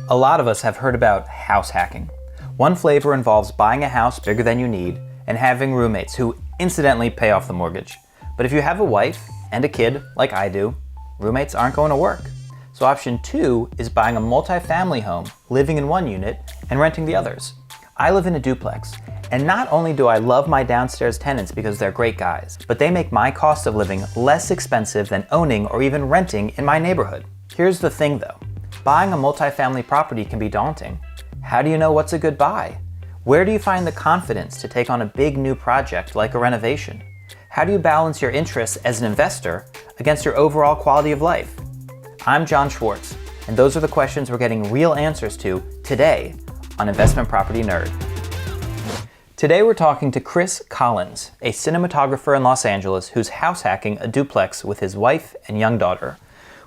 A lot of us have heard about house hacking. One flavor involves buying a house bigger than you need and having roommates who incidentally pay off the mortgage. But if you have a wife and a kid, like I do, roommates aren't going to work. So option 2 is buying a multi-family home, living in one unit, and renting the others. I live in a duplex, and not only do I love my downstairs tenants because they're great guys, but they make my cost of living less expensive than owning or even renting in my neighborhood. Here's the thing though. Buying a multi-family property can be daunting. How do you know what's a good buy? Where do you find the confidence to take on a big new project like a renovation? How do you balance your interests as an investor against your overall quality of life? I'm John Schwartz, and those are the questions we're getting real answers to today on Investment Property Nerd. Today we're talking to Chris Collins, a cinematographer in Los Angeles who's house hacking a duplex with his wife and young daughter.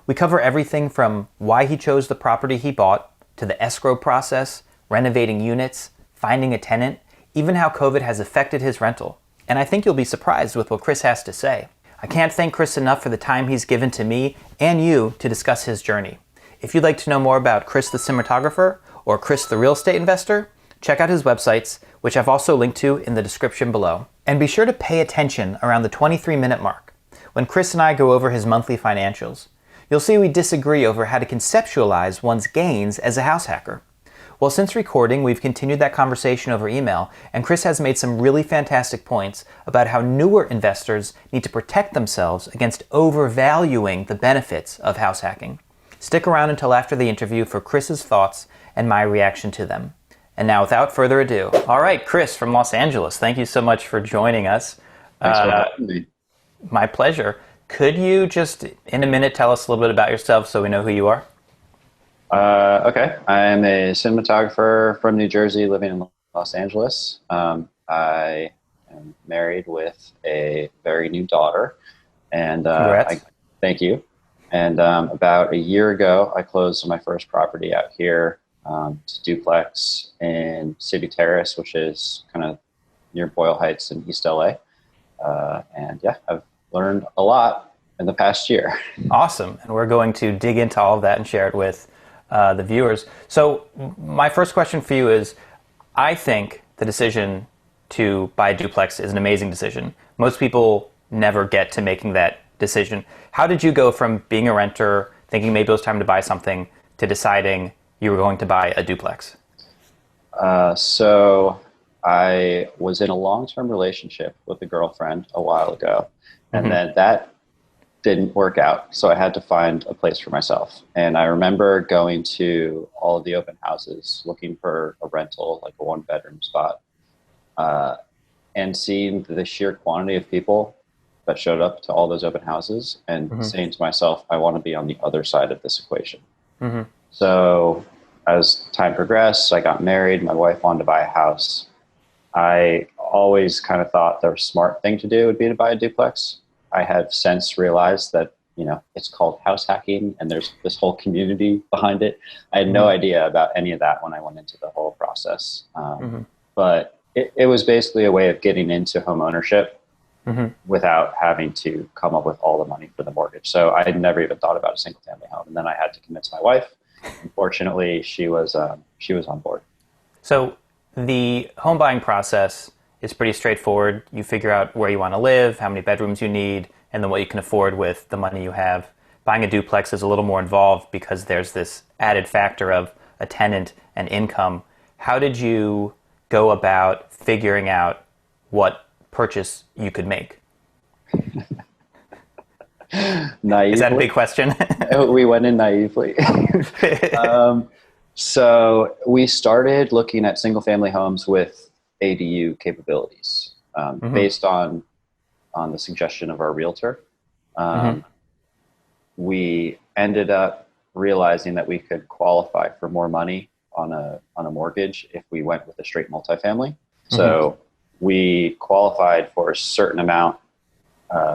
We cover everything from why he chose the property he bought, to the escrow process, renovating units, finding a tenant, even how COVID has affected his rental. And I think you'll be surprised with what Chris has to say. I can't thank Chris enough for the time he's given to me and you to discuss his journey. If you'd like to know more about Chris the cinematographer or Chris the real estate investor, check out his websites, which I've also linked to in the description below. And be sure to pay attention around the 23-minute mark, when Chris and I go over his monthly financials. You'll see we disagree over how to conceptualize one's gains as a house hacker. Well, since recording, we've continued that conversation over email, and Chris has made some really fantastic points about how newer investors need to protect themselves against overvaluing the benefits of house hacking. Stick around until after the interview for Chris's thoughts and my reaction to them. And now, without further ado, all right, Chris from Los Angeles, thank you so much for joining us. Thanks for having me. My pleasure. Could you just, in a minute, tell us a little bit about yourself so we know who you are? Okay. I'm a cinematographer from New Jersey living in Los Angeles. I am married with a very new daughter. And thank you. And about a year ago, I closed on my first property out here. It's a duplex in City Terrace, which is kind of near Boyle Heights in East LA. And yeah, I've learned a lot in the past year. Awesome. And we're going to dig into all of that and share it with the viewers. So my first question for you is, I think the decision to buy a duplex is an amazing decision. Most people never get to making that decision. How did you go from being a renter, thinking maybe it was time to buy something, to deciding you were going to buy a duplex? So I was in a long-term relationship with a girlfriend a while ago, and then that didn't work out. So I had to find a place for myself. And I remember going to all of the open houses, looking for a rental, like a one-bedroom spot, and seeing the sheer quantity of people that showed up to all those open houses and saying to myself, I want to be on the other side of this equation. So as time progressed, I got married. My wife wanted to buy a house. I always kind of thought the smart thing to do would be to buy a duplex. I have since realized that, it's called house hacking and there's this whole community behind it. I had no idea about any of that when I went into the whole process. But it was basically a way of getting into home ownership without having to come up with all the money for the mortgage. So I had never even thought about a single family home. And then I had to convince my wife. Unfortunately, she was on board. So the home buying process is pretty straightforward. You figure out where you want to live, how many bedrooms you need, and then what you can afford with the money you have. Buying a duplex is a little more involved because there's this added factor of a tenant and income. How did you go about figuring out what purchase you could make? Naively. Is that a big question? We went in naively. So we started looking at single family homes with ADU capabilities, based on the suggestion of our realtor. We ended up realizing that we could qualify for more money on a mortgage if we went with a straight multifamily. So we qualified for a certain amount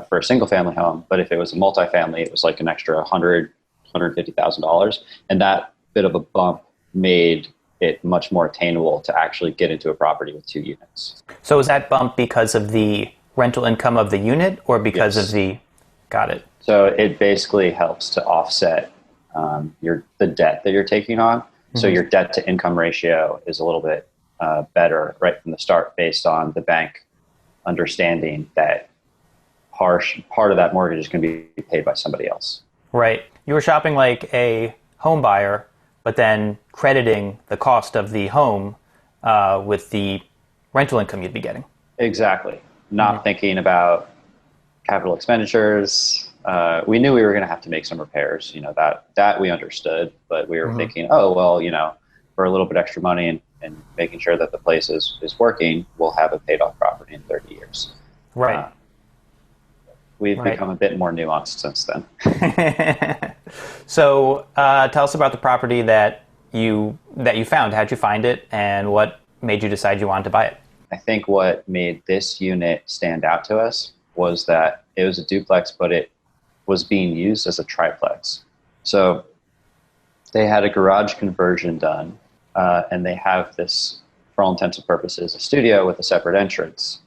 for a single family home, but if it was a multifamily, it was like an extra $150,000, and that bit of a bump made it much more attainable to actually get into a property with 2 units. So is that bump because of the rental income of the unit or because Yes. of the... Got it. So it basically helps to offset the debt that you're taking on. So your debt to income ratio is a little bit better right from the start based on the bank understanding that part of that mortgage is going to be paid by somebody else. Right. You were shopping like a home buyer, but then crediting the cost of the home with the rental income you'd be getting. Exactly. Not thinking about capital expenditures. We knew we were going to have to make some repairs, that we understood, but we were thinking, oh, well, for a little bit extra money and making sure that the place is working, we'll have a paid off property in 30 years. Right. We've become a bit more nuanced since then. So tell us about the property that you found. How'd you find it, and what made you decide you wanted to buy it? I think what made this unit stand out to us was that it was a duplex, but it was being used as a triplex. So they had a garage conversion done, and they have this, for all intents and purposes, a studio with a separate entrance.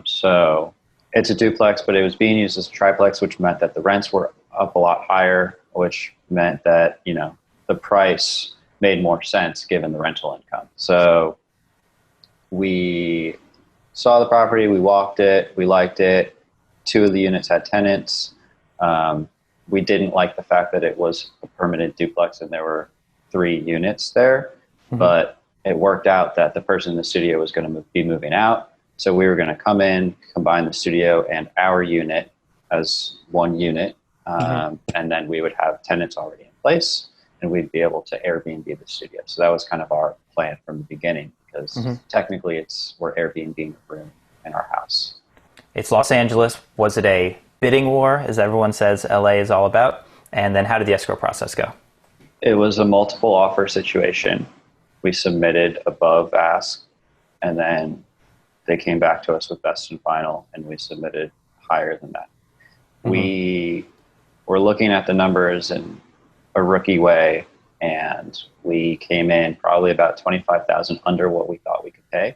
So it's a duplex, but it was being used as a triplex, which meant that the rents were up a lot higher, which meant that, the price made more sense given the rental income. So we saw the property, we walked it, we liked it. 2 of the units had tenants. We didn't like the fact that it was a permanent duplex and there were 3 units there, but it worked out that the person in the studio was going to be moving out. So we were going to come in, combine the studio and our unit as one unit, and then we would have tenants already in place, and we'd be able to Airbnb the studio. So that was kind of our plan from the beginning, because technically we're Airbnb a room in our house. It's Los Angeles. Was it a bidding war, as everyone says LA is all about? And then how did the escrow process go? It was a multiple offer situation. We submitted above ask, and then they came back to us with best and final, and we submitted higher than that. We were looking at the numbers in a rookie way, and we came in probably about $25,000 under what we thought we could pay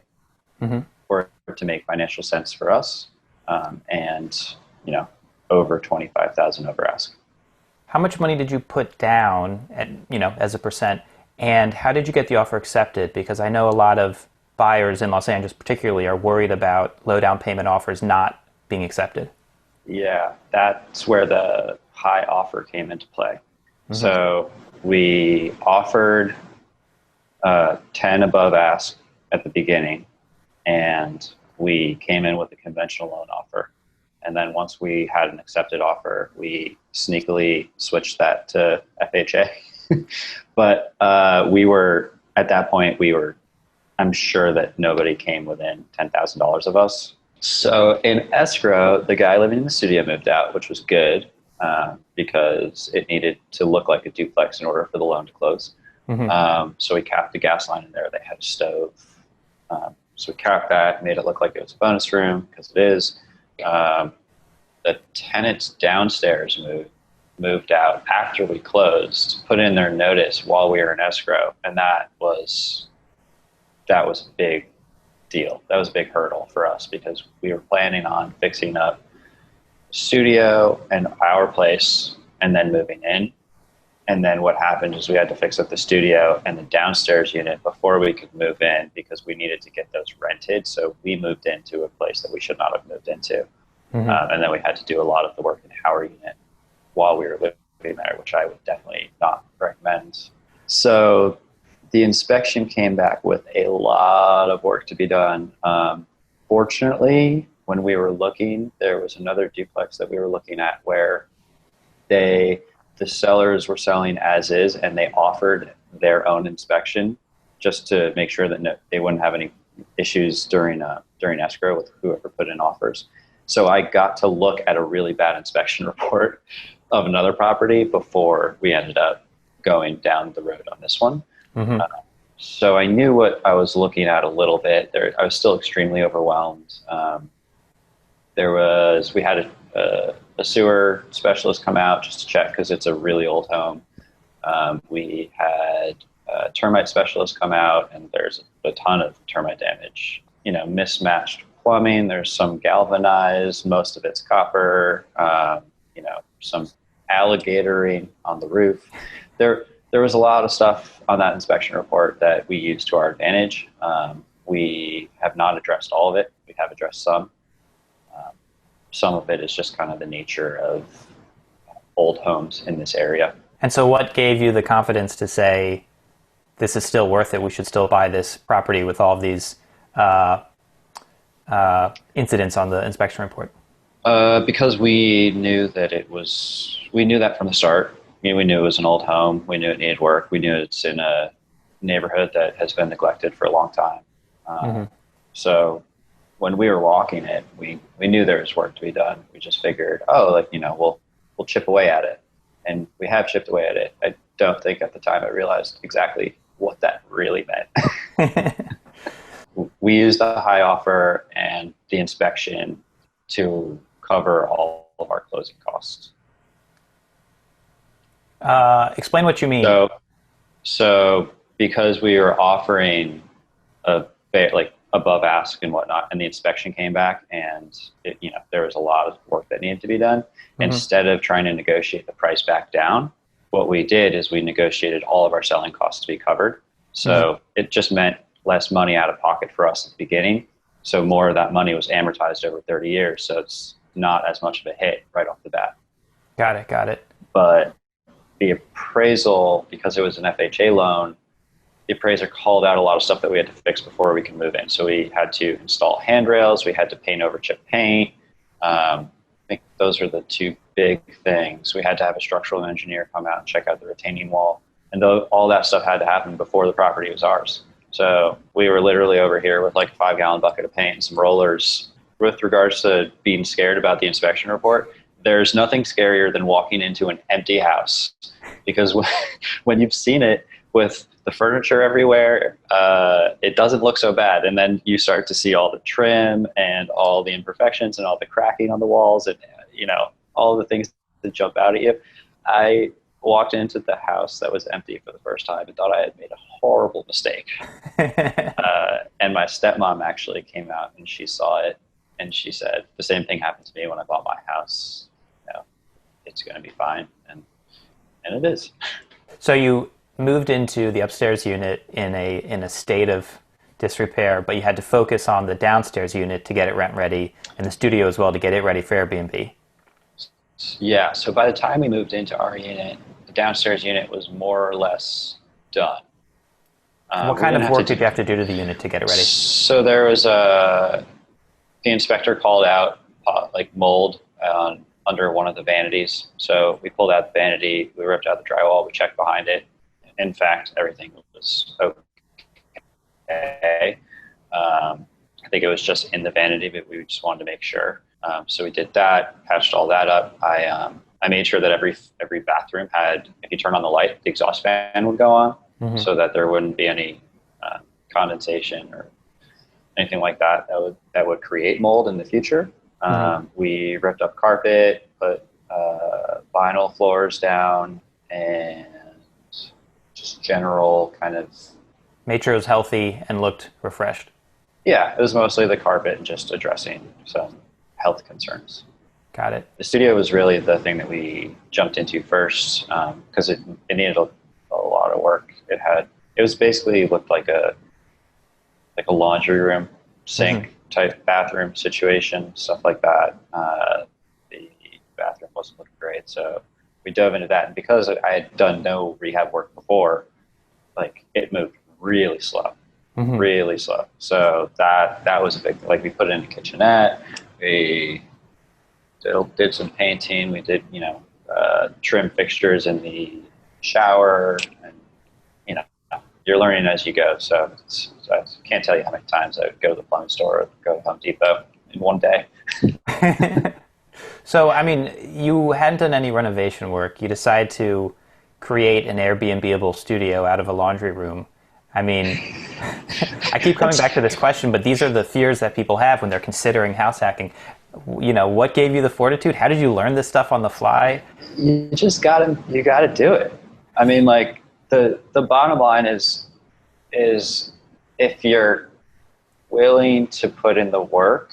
for it to make financial sense for us, and over $25,000 over ask. How much money did you put down as a percent, and how did you get the offer accepted? Because I know a lot of buyers in Los Angeles particularly are worried about low down payment offers not being accepted. Yeah, that's where the high offer came into play. So we offered 10 above ask at the beginning, and we came in with a conventional loan offer. And then once we had an accepted offer, we sneakily switched that to FHA. But at that point, I'm sure that nobody came within $10,000 of us. So in escrow, the guy living in the studio moved out, which was good, because it needed to look like a duplex in order for the loan to close. So we capped the gas line in there. They had a stove. So we capped that, made it look like it was a bonus room, because it is. The tenants downstairs moved out after we closed, put in their notice while we were in escrow, and that was a big deal. That was a big hurdle for us, because we were planning on fixing up studio and our place and then moving in. And then what happened is we had to fix up the studio and the downstairs unit before we could move in, because we needed to get those rented. So we moved into a place that we should not have moved into. And then we had to do a lot of the work in our unit while we were living there, which I would definitely not recommend. So the inspection came back with a lot of work to be done. Fortunately, when we were looking, there was another duplex that we were looking at where the sellers were selling as is, and they offered their own inspection just to make sure that they wouldn't have any issues during escrow with whoever put in offers. So I got to look at a really bad inspection report of another property before we ended up going down the road on this one. So I knew what I was looking at a little bit. I was still extremely overwhelmed. We had a sewer specialist come out just to check, because it's a really old home. We had a termite specialist come out, and there's a ton of termite damage. Mismatched plumbing. There's some galvanized. Most of it's copper. Some alligatoring on the roof. there was a lot of stuff on that inspection report that we used to our advantage. We have not addressed all of it. We have addressed some. Some of it is just kind of the nature of old homes in this area. And so what gave you the confidence to say, this is still worth it, we should still buy this property with all of these incidents on the inspection report? Because we knew that we knew that from the start. We knew it was an old home. We knew it needed work. We knew it's in a neighborhood that has been neglected for a long time. So when we were walking it, we knew there was work to be done. We just figured, we'll chip away at it. And we have chipped away at it. I don't think at the time I realized exactly what that really meant. We used the high offer and the inspection to cover all of our closing costs. Explain what you mean. So because we were offering above ask and whatnot, and the inspection came back, and there was a lot of work that needed to be done. Instead of trying to negotiate the price back down, what we did is we negotiated all of our selling costs to be covered. So it just meant less money out of pocket for us at the beginning. So more of that money was amortized over 30 years. So it's not as much of a hit right off the bat. Got it. But the appraisal, because it was an FHA loan, the appraiser called out a lot of stuff that we had to fix before we could move in. So we had to install handrails. We had to paint over chip paint. I think those are the two big things. We had to have a structural engineer come out and check out the retaining wall. And all that stuff had to happen before the property was ours. So we were literally over here with like a 5-gallon bucket of paint and some rollers. With regards to being scared about the inspection report, there's nothing scarier than walking into an empty house, because when you've seen it with the furniture everywhere, it doesn't look so bad. And then you start to see all the trim and all the imperfections and all the cracking on the walls and, all the things that jump out at you. I walked into the house that was empty for the first time and thought I had made a horrible mistake. And my stepmom actually came out and she saw it and she said, the same thing happened to me when I bought my house. It's going to be fine. And it is. So you moved into the upstairs unit in a state of disrepair, but you had to focus on the downstairs unit to get it rent ready, and the studio as well to get it ready for Airbnb. Yeah, so by the time we moved into our unit, the downstairs unit was more or less done. What kind of work did you have to do to the unit to get it ready? So there was the inspector called out mold under one of the vanities. So we pulled out the vanity, we ripped out the drywall, we checked behind it. In fact, everything was okay. I think it was just in the vanity, but we just wanted to make sure. So we did that, patched all that up. I made sure that every bathroom had, if you turn on the light, the exhaust fan would go on, so that there wouldn't be any condensation or anything like that would create mold in the future. We ripped up carpet, put vinyl floors down, and just general kind of... Made sure it was healthy and looked refreshed. Yeah, it was mostly the carpet and just addressing some health concerns. Got it. The studio was really the thing that we jumped into first, because it needed a lot of work. It was basically looked like a laundry room, sink type bathroom situation, stuff like that. The bathroom wasn't looking great, so we dove into that. And because I had done no rehab work before, it moved really slow. Really slow. So that was a big, we put it in a kitchenette. We did some painting. We did, trim fixtures in the shower, and, you're learning as you go. So I can't tell you how many times I would go to the plumbing store or go to Home Depot in one day. So, you hadn't done any renovation work. You decided to create an Airbnb-able studio out of a laundry room. I keep coming back to this question, but these are the fears that people have when they're considering house hacking. What gave you the fortitude? How did you learn this stuff on the fly? You just gotta do it. The bottom line is if you're willing to put in the work,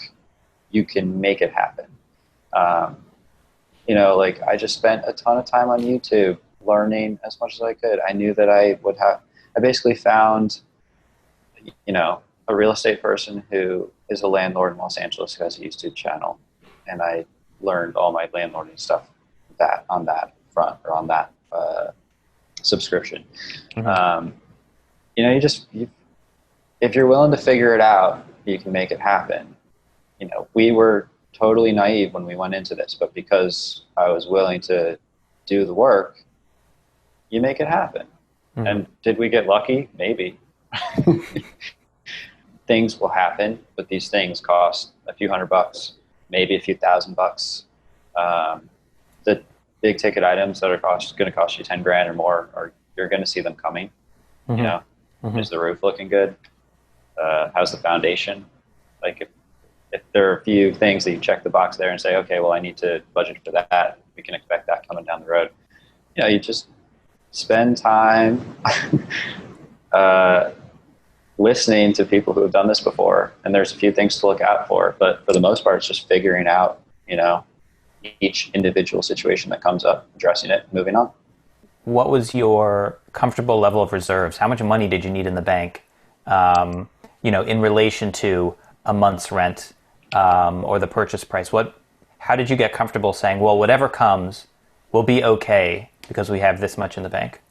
you can make it happen. I just spent a ton of time on YouTube learning as much as I could. I knew that I basically found, a real estate person who is a landlord in Los Angeles who has a YouTube channel. And I learned all my landlording stuff on that front, or on that subscription. Mm-hmm. If you're willing to figure it out, you can make it happen. We were totally naive when we went into this, but because I was willing to do the work, you make it happen. Mm-hmm. And did we get lucky? Maybe. Things will happen, but these things cost a few $100, maybe a few $1,000. The big ticket items that are going to cost you 10 grand or more, or you're going to see them coming. Mm-hmm. Mm-hmm. Is the roof looking good? How's the foundation? Like if there are a few things that you check the box there and say, okay, well, I need to budget for that, we can expect that coming down the road. You just spend time listening to people who have done this before, and there's a few things to look out for, but for the most part, it's just figuring out, each individual situation that comes up, addressing it, moving on. What was your comfortable level of reserves? How much money did you need in the bank, in relation to a month's rent, or the purchase price? How did you get comfortable saying, well, whatever comes, we'll be okay because we have this much in the bank?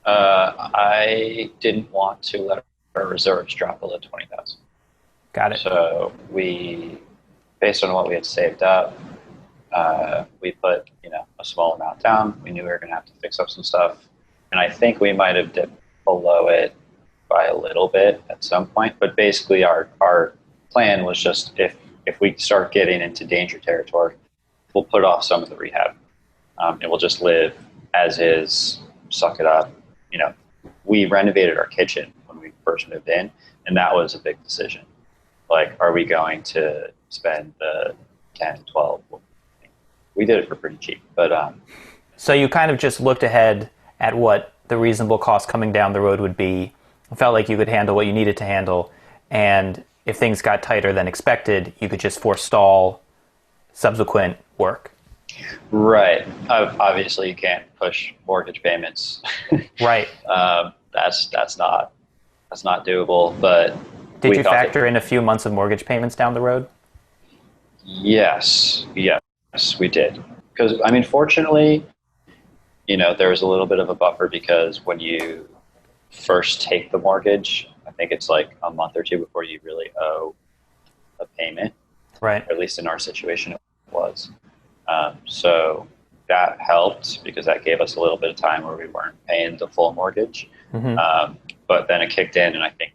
I didn't want to let our reserves drop below 20,000. Got it. So based on what we had saved up, we put a small amount down. We knew we were going to have to fix up some stuff, and I think we might have dipped below it by a little bit at some point. But basically, our plan was just if we start getting into danger territory, we'll put off some of the rehab, and we'll just live as is, suck it up. We renovated our kitchen when we first moved in, and that was a big decision. Like, are we going to spend the 10, 12? We did it for pretty cheap, but so you kind of just looked ahead at what the reasonable cost coming down the road would be, felt like you could handle what you needed to handle, and if things got tighter than expected, you could just forestall subsequent work. Right. Obviously, you can't push mortgage payments. Right. That's not doable. But did you factor in a few months of mortgage payments down the road? Yes, we did. Because fortunately, there was a little bit of a buffer, because when you first take the mortgage, I think it's like a month or two before you really owe a payment. Right. Or at least in our situation, it was. So that helped, because that gave us a little bit of time where we weren't paying the full mortgage. Mm-hmm. But then it kicked in, and I think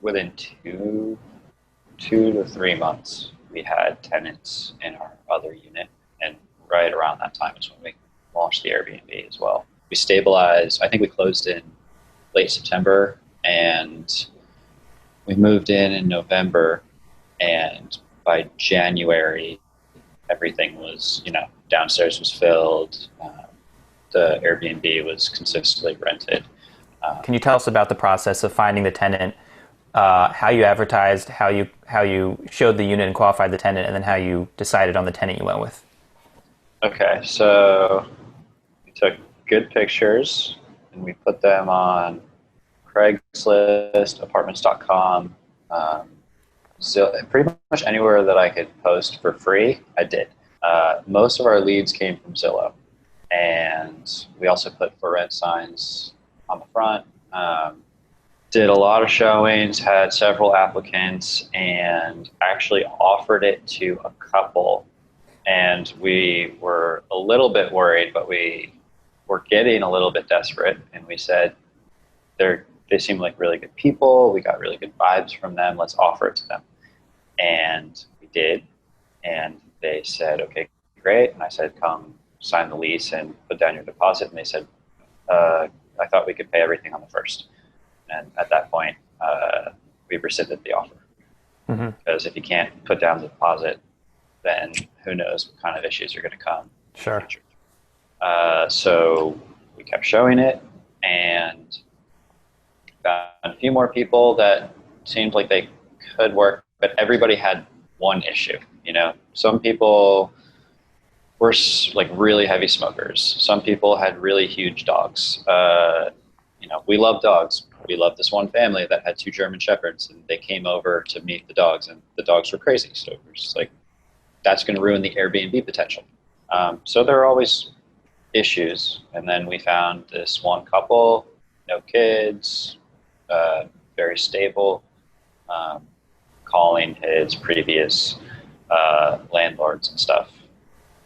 within 2 to 3 months, we had tenants in our other unit, and right around that time is when we launched the Airbnb as well. We stabilized. I think we closed in late September, and we moved in November, and by January, everything was, downstairs was filled. The Airbnb was consistently rented. Can you tell us about the process of finding the tenant, how you advertised, how you showed the unit and qualified the tenant, and then how you decided on the tenant you went with? Okay, so we took good pictures, and we put them on Craigslist, apartments.com, pretty much anywhere that I could post for free, I did. Most of our leads came from Zillow, and we also put for rent signs on the front. Did a lot of showings, had several applicants, and actually offered it to a couple. And we were a little bit worried, but we were getting a little bit desperate, and we said, they seem like really good people. We got really good vibes from them. Let's offer it to them. And we did. And they said, okay, great. And I said, come sign the lease and put down your deposit. And they said, I thought we could pay everything on the first. And at that point, we rescinded the offer. Mm-hmm. Because if you can't put down the deposit, then who knows what kind of issues are going to come. Sure. So we kept showing it, and found a few more people that seemed like they could work, but everybody had one issue. Some people like really heavy smokers. Some people had really huge dogs. We love dogs. We loved this one family that had two German Shepherds, and they came over to meet the dogs, and the dogs were crazy. So we're just like, that's going to ruin the Airbnb potential. So there are always issues. And then we found this one couple, no kids, very stable, calling his previous landlords and stuff.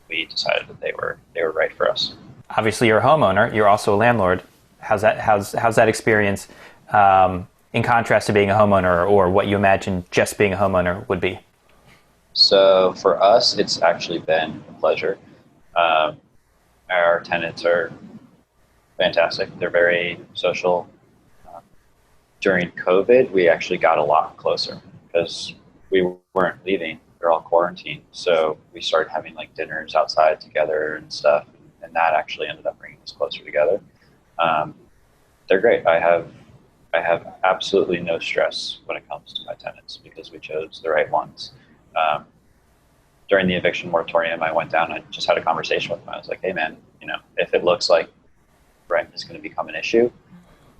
We decided that they were right for us. Obviously, you're a homeowner. You're also a landlord. How's that experience in contrast to being a homeowner, or what you imagine just being a homeowner would be? So for us, it's actually been a pleasure. Our tenants are fantastic. They're very social. During COVID, we actually got a lot closer because we weren't leaving. We were all quarantined. So we started having like dinners outside together and stuff. And that actually ended up bringing us closer together. They're great. I have absolutely no stress when it comes to my tenants because we chose the right ones. During the eviction moratorium, I went down, I just had a conversation with them. I was like, hey man, if it looks like rent is going to become an issue,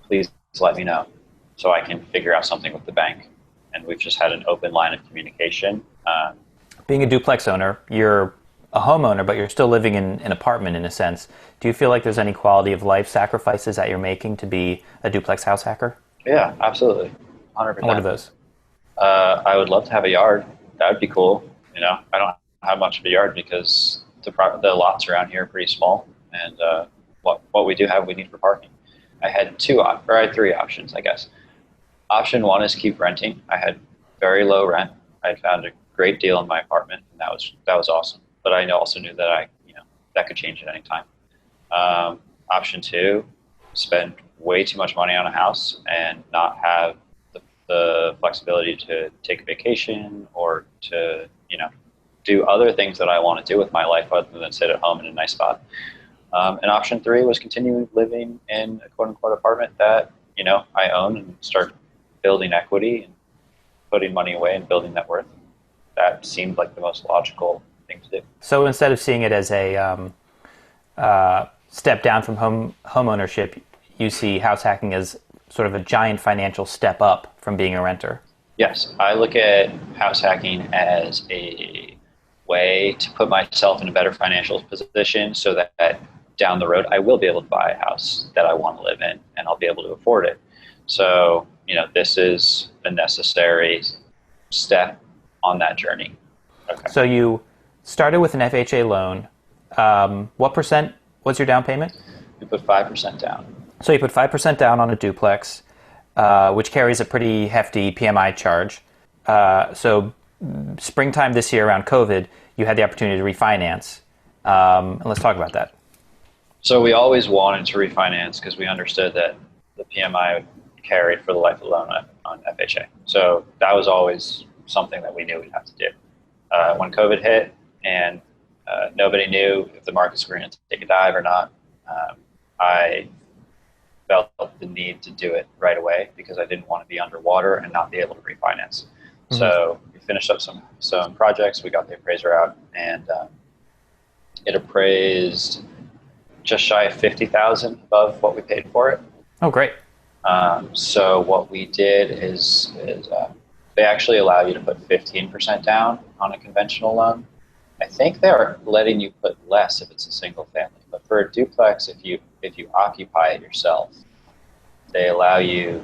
please let me know so I can figure out something with the bank. And we've just had an open line of communication. Being a duplex owner, you're a homeowner, but you're still living in an apartment in a sense. Do you feel like there's any quality of life sacrifices that you're making to be a duplex house hacker? Yeah, absolutely. 100%. And what are those? I would love to have a yard. That would be cool. I don't have much of a yard because the lots around here are pretty small. And what we do have, we need for parking. I had three options, I guess. Option one is keep renting. I had very low rent. I had found a great deal in my apartment, and that was awesome. But I also knew that that could change at any time. Option two, spend way too much money on a house and not have the flexibility to take a vacation or to do other things that I want to do with my life other than sit at home in a nice spot. And option three was continue living in a quote unquote apartment that I own and start building equity and putting money away and building net worth. That seemed like the most logical thing to do. So instead of seeing it as a step down from home ownership, you see house hacking as sort of a giant financial step up from being a renter. Yes, I look at house hacking as a way to put myself in a better financial position so that down the road I will be able to buy a house that I want to live in and I'll be able to afford it. So, this is a necessary step on that journey. Okay. So you started with an FHA loan. What percent was your down payment? We put 5% down. So you put 5% down on a duplex, which carries a pretty hefty PMI charge. So springtime this year around COVID, you had the opportunity to refinance. And let's talk about that. So we always wanted to refinance because we understood that the PMI carried for the life of the loan on FHA. So that was always something that we knew we'd have to do. When COVID hit and nobody knew if the markets were going to take a dive or not, I felt the need to do it right away because I didn't want to be underwater and not be able to refinance. Mm-hmm. So we finished up some projects. We got the appraiser out, and it appraised just shy of $50,000 above what we paid for it. Oh, great. So what we did is they actually allow you to put 15% down on a conventional loan. I think they're letting you put less if it's a single family, but for a duplex, if you occupy it yourself, they allow you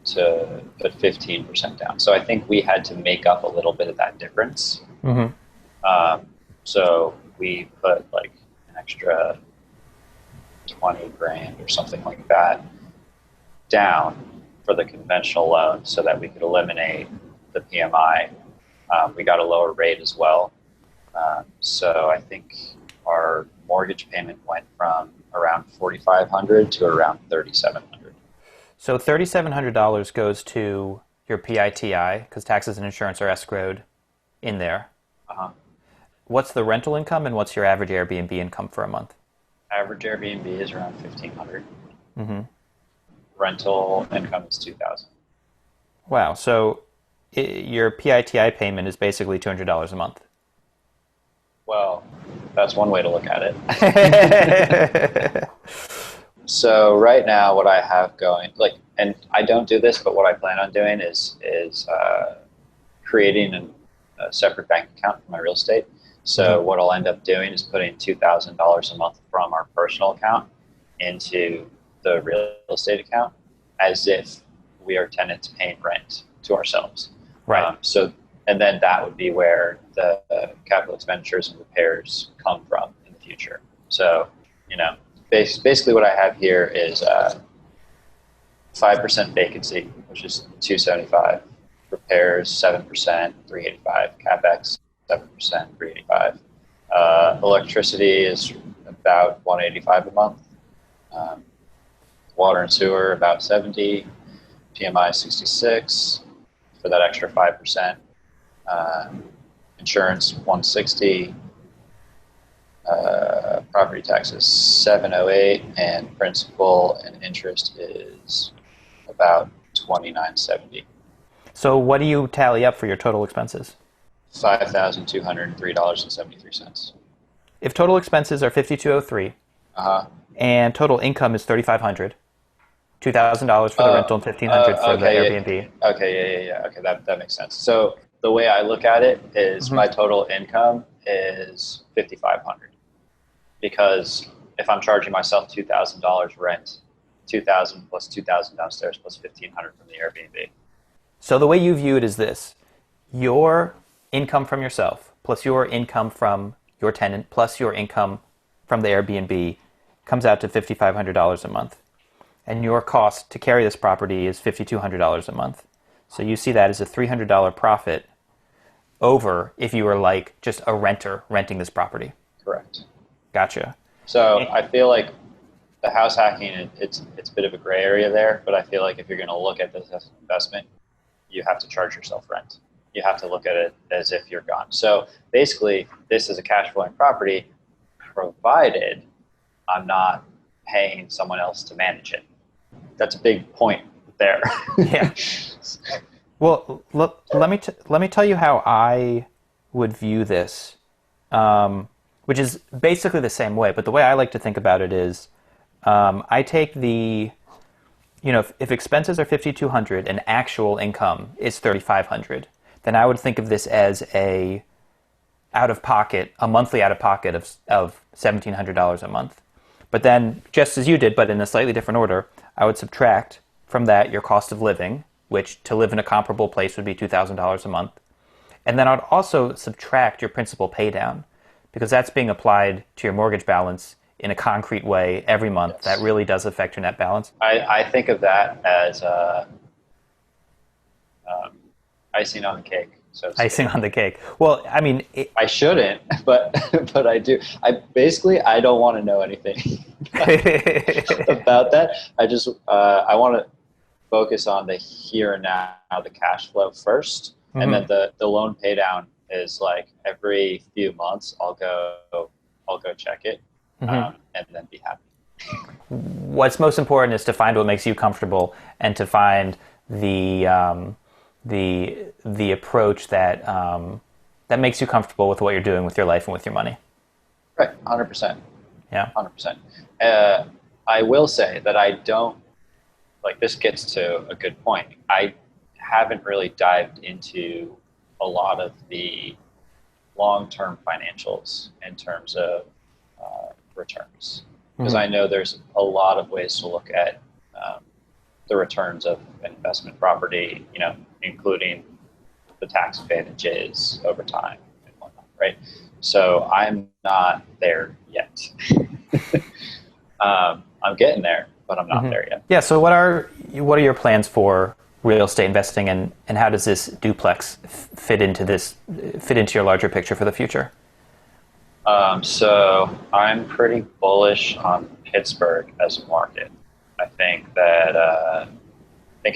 to put 15% down. So I think we had to make up a little bit of that difference. Mm-hmm. So we put like an extra 20 grand or something like that down for the conventional loan so that we could eliminate the PMI. We got a lower rate as well. So I think our mortgage payment went from around $4,500 to around $3,700. So $3,700 goes to your PITI because taxes and insurance are escrowed in there. Uh-huh. What's the rental income and what's your average Airbnb income for a month? Average Airbnb is around $1,500. Mm-hmm. Rental income is $2,000. Wow. So your PITI payment is basically $200 a month. Well, That's one way to look at it. So right now, what I have going, like, and I don't do this, but what I plan on doing is creating a separate bank account for my real estate. So what I'll end up doing is putting $2,000 a month from our personal account into the real estate account, as if we are tenants paying rent to ourselves. Right. And then that would be where the capital expenditures and repairs come from in the future. So, basically what I have here is 5% vacancy, which is $275. Repairs 7%, $385. CapEx 7%, $385. Electricity is about $185 a month. Water and sewer about 70. PMI 66 for that extra 5%. Insurance 160. Property taxes 708, and principal and interest is about 2970. So what do you tally up for your total expenses? $5,203.73. If total expenses are $5,203, and total income is $3,500, $2,000 for the rental and $1,500 for the Airbnb. Okay, Okay, that makes sense. So the way I look at it is my total income is $5,500, because if I'm charging myself $2,000 rent, $2,000 plus $2,000 downstairs plus $1,500 from the Airbnb. So the way you view it is this: your income from yourself plus your income from your tenant plus your income from the Airbnb comes out to $5,500 a month. And your cost to carry this property is $5,200 a month. So you see that as a $300 profit over if you were like just a renter renting this property. Correct. Gotcha. So I feel like the house hacking, it's a bit of a gray area there, but I feel like if you're going to look at this as an investment, you have to charge yourself rent. You have to look at it as if you're gone. So basically, this is a cash flowing property, provided I'm not paying someone else to manage it. That's a big point there. Yeah. Well, let me tell you how I would view this, which is basically the same way. But the way I like to think about it is, I take the, if expenses are $5,200 and actual income is $3,500, then I would think of this as a monthly out of pocket of $1,700 a month. But then, just as you did, but in a slightly different order, I would subtract from that your cost of living, which to live in a comparable place would be $2,000 a month. And then I'd also subtract your principal pay down, because that's being applied to your mortgage balance in a concrete way every month. Yes. That really does affect your net balance. I think of that as icing on the cake. So icing on the cake. Well, I mean, I shouldn't, but I do. I don't want to know anything about that. I want to focus on the here and now, the cash flow first, and then the loan pay down is like every few months I'll go check it, and then be happy. What's most important is to find what makes you comfortable and to find the approach that that makes you comfortable with what you're doing with your life and with your money. Right, 100%. Yeah, 100%. I will say that I don't, like, this gets to a good point. I haven't really dived into a lot of the long-term financials in terms of returns, because I know there's a lot of ways to look at the returns of an investment property, including the tax advantages over time and whatnot, right? So I'm not there yet. I'm getting there, but I'm not there yet. Yeah. So what are your plans for real estate investing, and how does this duplex fit into your larger picture for the future? So I'm pretty bullish on Pittsburgh as a market. I think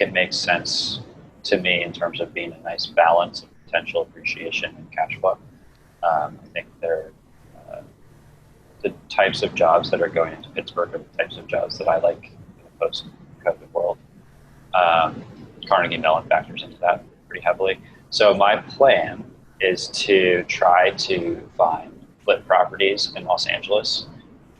it makes sense to me in terms of being a nice balance of potential appreciation and cash flow. I think they're the types of jobs that are going into Pittsburgh are the types of jobs that I like in the post-COVID world. Carnegie Mellon factors into that pretty heavily. So my plan is to try to find flip properties in Los Angeles,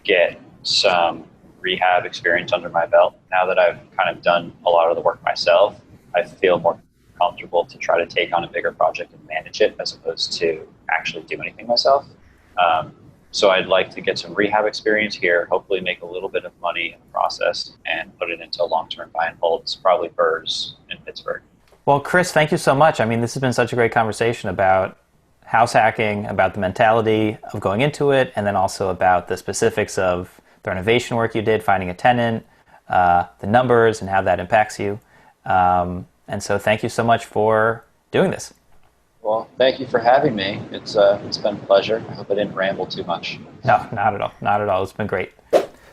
get some rehab experience under my belt. Now that I've kind of done a lot of the work myself, I feel more comfortable to try to take on a bigger project and manage it as opposed to actually do anything myself. So I'd like to get some rehab experience here, hopefully make a little bit of money in the process and put it into long-term buy and holds, probably Burrs in Pittsburgh. Well, Chris, thank you so much. I mean, this has been such a great conversation about house hacking, about the mentality of going into it, and then also about the specifics of the renovation work you did, finding a tenant, the numbers and how that impacts you. And so thank you so much for doing this. Well, thank you for having me. It's been a pleasure. I hope I didn't ramble too much. No, not at all. Not at all. It's been great.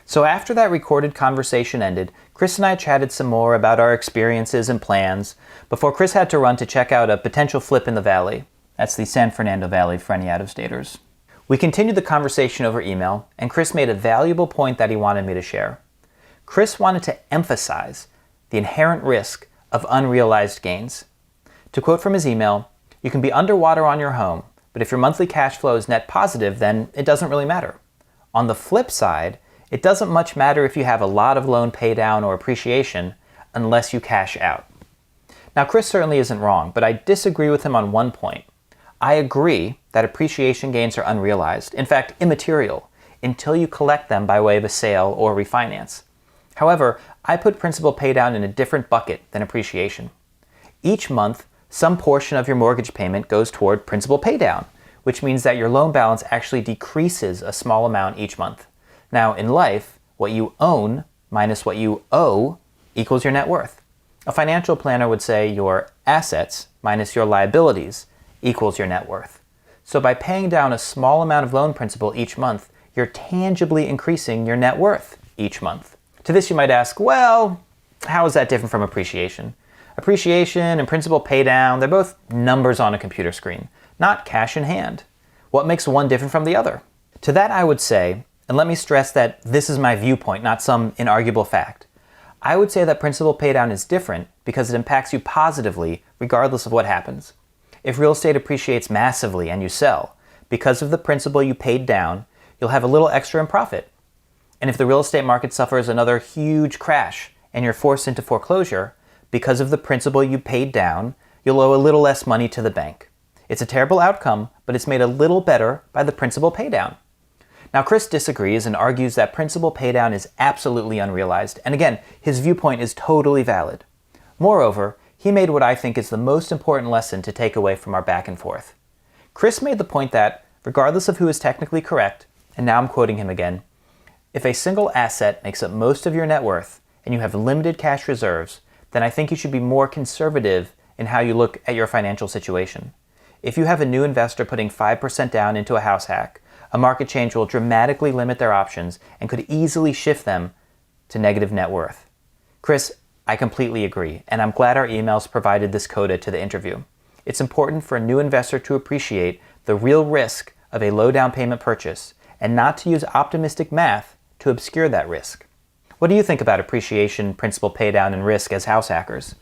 So after that recorded conversation ended, Chris and I chatted some more about our experiences and plans before Chris had to run to check out a potential flip in the Valley. That's the San Fernando Valley for any out-of-staters. We continued the conversation over email, and Chris made a valuable point that he wanted me to share. Chris wanted to emphasize the inherent risk of unrealized gains. To quote from his email, "You can be underwater on your home, but if your monthly cash flow is net positive, then it doesn't really matter. On the flip side, it doesn't much matter if you have a lot of loan paydown or appreciation unless you cash out." Now, Chris certainly isn't wrong, but I disagree with him on one point. I agree that appreciation gains are unrealized, in fact, immaterial, until you collect them by way of a sale or refinance. However, I put principal paydown in a different bucket than appreciation. Each month, some portion of your mortgage payment goes toward principal paydown, which means that your loan balance actually decreases a small amount each month. Now, in life, what you own minus what you owe equals your net worth. A financial planner would say your assets minus your liabilities equals your net worth. So by paying down a small amount of loan principal each month, you're tangibly increasing your net worth each month. To this you might ask, well, how is that different from appreciation? Appreciation and principal paydown, they're both numbers on a computer screen, not cash in hand. What makes one different from the other? To that I would say, and let me stress that this is my viewpoint, not some inarguable fact, I would say that principal paydown is different because it impacts you positively regardless of what happens. If real estate appreciates massively and you sell, because of the principal you paid down, you'll have a little extra in profit. And if the real estate market suffers another huge crash and you're forced into foreclosure, because of the principal you paid down, you'll owe a little less money to the bank. It's a terrible outcome, but it's made a little better by the principal paydown. Now, Chris disagrees and argues that principal paydown is absolutely unrealized, and again, his viewpoint is totally valid. Moreover, he made what I think is the most important lesson to take away from our back and forth. Chris made the point that, regardless of who is technically correct, and now I'm quoting him again, if a single asset makes up most of your net worth and you have limited cash reserves, then I think you should be more conservative in how you look at your financial situation. If you have a new investor putting 5% down into a house hack, a market change will dramatically limit their options and could easily shift them to negative net worth. Chris, I completely agree, and I'm glad our emails provided this coda to the interview. It's important for a new investor to appreciate the real risk of a low down payment purchase and not to use optimistic math to obscure that risk. What do you think about appreciation, principal paydown, and risk as house hackers?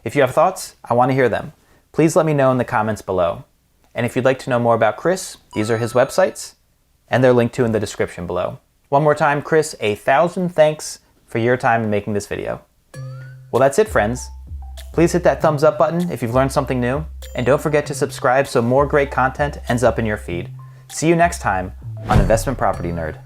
If you have thoughts, I want to hear them. Please let me know in the comments below. And if you'd like to know more about Chris, these are his websites, and they're linked to in the description below. One more time, Chris, 1,000 thanks for your time in making this video. Well, that's it, friends. Please hit that thumbs up button if you've learned something new, and don't forget to subscribe so more great content ends up in your feed. See you next time on Investment Property Nerd.